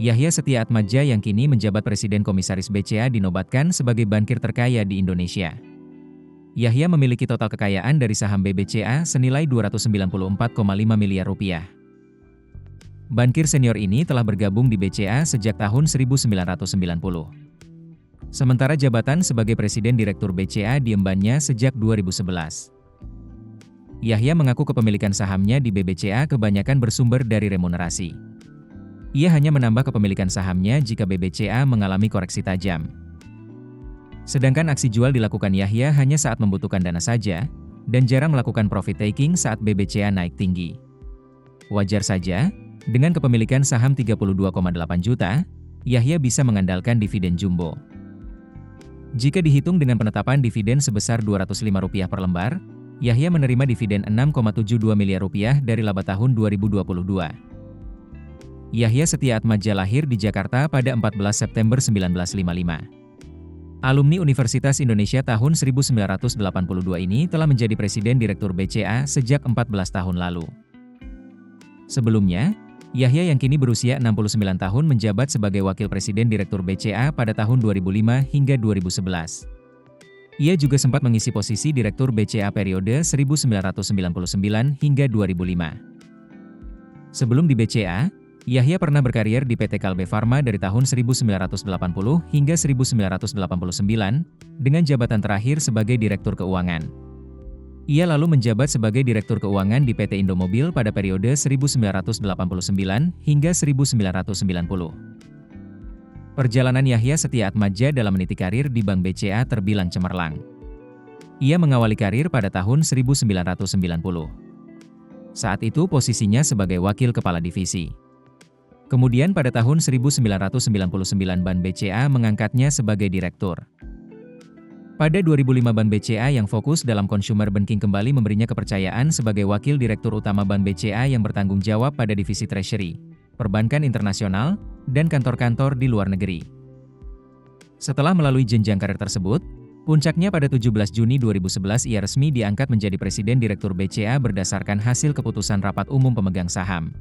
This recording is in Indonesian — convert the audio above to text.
Yahya Setia Atmadja yang kini menjabat Presiden Komisaris BCA dinobatkan sebagai bankir terkaya di Indonesia. Yahya memiliki total kekayaan dari saham BBCA senilai Rp294,5 miliar. Bankir senior ini telah bergabung di BCA sejak tahun 1990. Sementara jabatan sebagai Presiden Direktur BCA diembannya sejak 2011. Yahya mengaku kepemilikan sahamnya di BBCA kebanyakan bersumber dari remunerasi. Ia hanya menambah kepemilikan sahamnya jika BBCA mengalami koreksi tajam. Sedangkan aksi jual dilakukan Yahya hanya saat membutuhkan dana saja, dan jarang melakukan profit taking saat BBCA naik tinggi. Wajar saja, dengan kepemilikan saham 32,8 juta, Yahya bisa mengandalkan dividen jumbo. Jika dihitung dengan penetapan dividen sebesar Rp205 per lembar, Yahya menerima dividen Rp6,72 miliar dari laba tahun 2022. Yahya Setia Atmadja lahir di Jakarta pada 14 September 1955. Alumni Universitas Indonesia tahun 1982 ini telah menjadi Presiden Direktur BCA sejak 14 tahun lalu. Sebelumnya, Yahya yang kini berusia 69 tahun menjabat sebagai Wakil Presiden Direktur BCA pada tahun 2005 hingga 2011. Ia juga sempat mengisi posisi Direktur BCA periode 1999 hingga 2005. Sebelum di BCA, Yahya pernah berkarier di PT Kalbe Farma dari tahun 1980 hingga 1989, dengan jabatan terakhir sebagai Direktur Keuangan. Ia lalu menjabat sebagai Direktur Keuangan di PT Indomobil pada periode 1989 hingga 1990. Perjalanan Yahya Setia Atmadja dalam meniti karir di Bank BCA terbilang cemerlang. Ia mengawali karir pada tahun 1990. Saat itu posisinya sebagai Wakil Kepala Divisi. Kemudian pada tahun 1999 Bank BCA mengangkatnya sebagai Direktur. Pada 2005 Bank BCA yang fokus dalam consumer banking kembali memberinya kepercayaan sebagai Wakil Direktur Utama Bank BCA yang bertanggung jawab pada divisi Treasury, Perbankan Internasional, dan kantor-kantor di luar negeri. Setelah melalui jenjang karir tersebut, puncaknya pada 17 Juni 2011 ia resmi diangkat menjadi Presiden Direktur BCA berdasarkan hasil keputusan Rapat Umum Pemegang Saham.